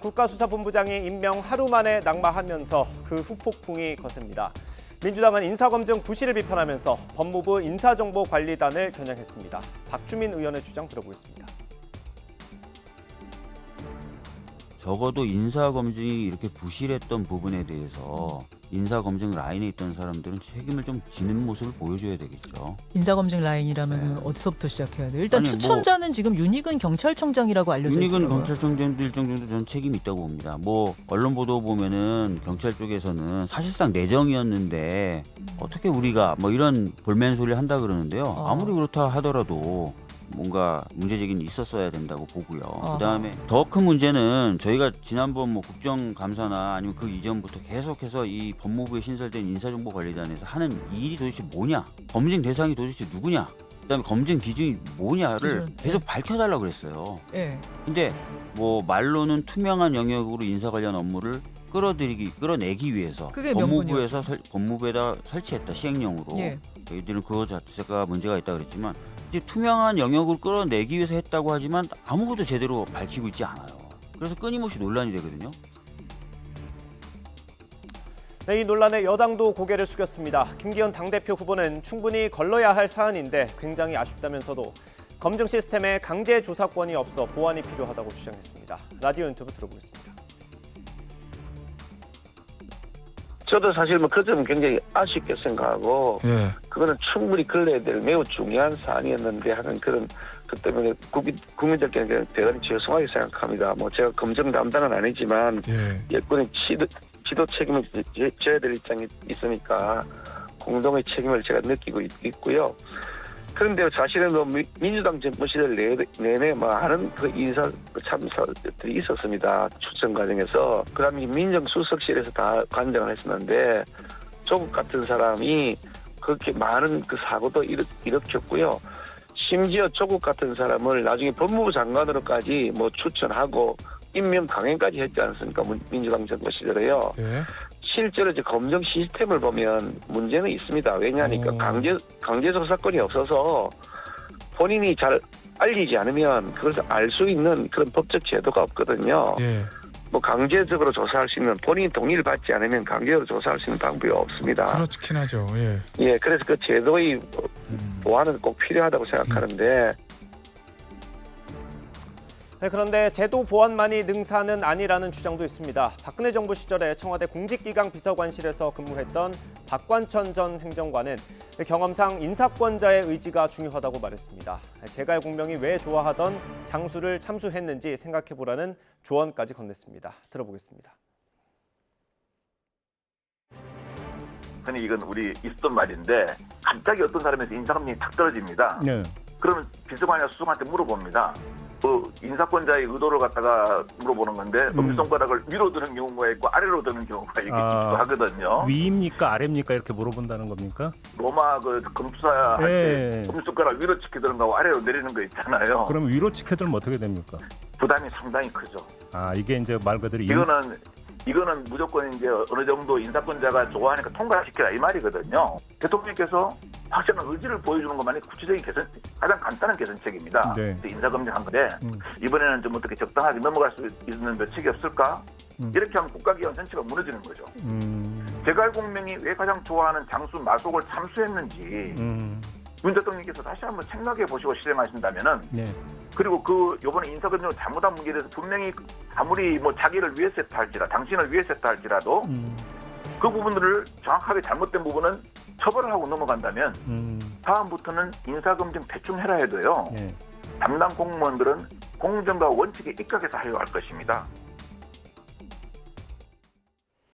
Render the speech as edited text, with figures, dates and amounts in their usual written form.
국가수사본부장이 임명 하루 만에 낙마하면서 그 후폭풍이 거셉니다. 민주당은 인사검증 부실을 비판하면서 법무부 인사정보관리단을 겨냥했습니다. 박주민 의원의 주장 들어보겠습니다. 적어도 인사검증이 이렇게 부실했던 부분에 대해서 인사검증 라인에 있던 사람들은 책임을 좀 지는 모습을 보여줘야 되겠죠. 인사검증 라인이라면 어디서부터 시작해야 돼요? 일단 추천자는 지금 윤익은 경찰청장이라고 알려져 있더라고요. 윤익은 경찰청장도 일정 정도 저는 책임이 있다고 봅니다. 뭐 언론 보도 보면은 경찰 쪽에서는 사실상 내정이었는데 어떻게 우리가 뭐 이런 볼멘 소리를 한다 그러는데요. 아무리 그렇다 하더라도 뭔가 문제제기는 있었어야 된다고 보고요. 그다음에 더 큰 문제는 저희가 지난번 뭐 국정감사나 아니면 그 이전부터 계속해서 이 법무부에 신설된 인사정보관리단에서 하는 일이 도대체 뭐냐, 검증 대상이 도대체 누구냐, 그다음에 검증 기준이 뭐냐를 계속 밝혀달라고 그랬어요. 근데 뭐 말로는 투명한 영역으로 인사 관련 업무를 끌어내기 위해서 법무부에다 설치했다, 시행령으로. 저희들은 그거 자체가 문제가 있다 그랬지만 이제 투명한 영역을 끌어내기 위해서 했다고 하지만 아무것도 제대로 밝히고 있지 않아요. 그래서 끊임없이 논란이 되거든요. 네, 이 논란에 여당도 고개를 숙였습니다. 김기현 당대표 후보는 충분히 걸러야 할 사안인데 굉장히 아쉽다면서도 검증 시스템에 강제 조사권이 없어 보완이 필요하다고 주장했습니다. 라디오 인터뷰 들어보겠습니다. 저도 사실 그 점은 굉장히 아쉽게 생각하고 그거는 충분히 걸러야 될 매우 중요한 사안이었는데 하는 그런 그 때문에 국민들께는 대단히 죄송하게 생각합니다. 뭐 제가 검증 담당은 아니지만 여권의 지도 책임을 져야 될 입장이 있으니까 공동의 책임을 제가 느끼고 있고요. 그런데 사실은 민주당 정부 시절 내내 많은 그 인사 참사들이 있었습니다. 추천 과정에서. 그다음에 민정수석실에서 다 관장을 했었는데 조국 같은 사람이 그렇게 많은 그 사고도 일으켰고요. 심지어 조국 같은 사람을 나중에 법무부 장관으로까지 뭐 추천하고 임명 강행까지 했지 않습니까? 민주당 정부 시절에요. 실제로 이제 검증 시스템을 보면 문제는 있습니다. 왜냐하니까 강제 조사권이 없어서 본인이 잘 알리지 않으면 그것을 알 수 있는 그런 법적 제도가 없거든요. 뭐 강제적으로 조사할 수 있는, 본인이 동의를 받지 않으면 강제적으로 조사할 수 있는 방법이 없습니다. 그렇긴 하죠. 그래서 그 제도의 보완은 꼭 필요하다고 생각하는데. 네, 그런데 제도 보완만이 능사는 아니라는 주장도 있습니다. 박근혜 정부 시절에 청와대 공직기강 비서관실에서 근무했던 박관천 전 행정관은 경험상 인사권자의 의지가 중요하다고 말했습니다. 재갈 공명이 왜 좋아하던 장수를 참수했는지 생각해보라는 조언까지 건넸습니다. 들어보겠습니다. 흔히 이건 우리 있었던 말인데 갑자기 어떤 사람에서 인사감정이 탁 떨어집니다. 그러면 비서관이나 수석한테 물어봅니다. 인사권자의 의도를 갖다가 물어보는 건데 엄지손가락을 위로 드는 경우가 있고 아래로 드는 경우가 있기도 하거든요. 위입니까 아래입니까 이렇게 물어본다는 겁니까? 로마 그 검투사할 때 엄지손가락 위로 치켜드는 거하고 아래로 내리는 거 있잖아요. 그럼 위로 치켜들면 어떻게 됩니까? 부담이 상당히 크죠. 이게 이제 말 그대로 이거는 무조건 이제 어느 정도 인사권자가 좋아하니까 통과시켜라 이 말이거든요. 대통령께서 확실한 의지를 보여주는 것만이 구체적인 가장 간단한 개선책입니다. 인사검증한 건데 이번에는 좀 어떻게 적당하게 넘어갈 수 있는 묘책이 없을까? 이렇게 하면 국가기관 전체가 무너지는 거죠. 재갈 공명이 왜 가장 좋아하는 장수 마속을 참수했는지 윤 대통령께서 다시 한번 생각해 보시고 실행하신다면은 그리고 요번에 인사검증을 잘못한 문제에 대해서 분명히 아무리 뭐 자기를 위해서 했다 할지라도 당신을 위해서 했다 할지라도 그 부분들을 정확하게 잘못된 부분은 처벌을 하고 넘어간다면 다음부터는 인사검증 대충 해라 해도요. 담당 공무원들은 공정과 원칙에 입각해서 하려고 할 것입니다.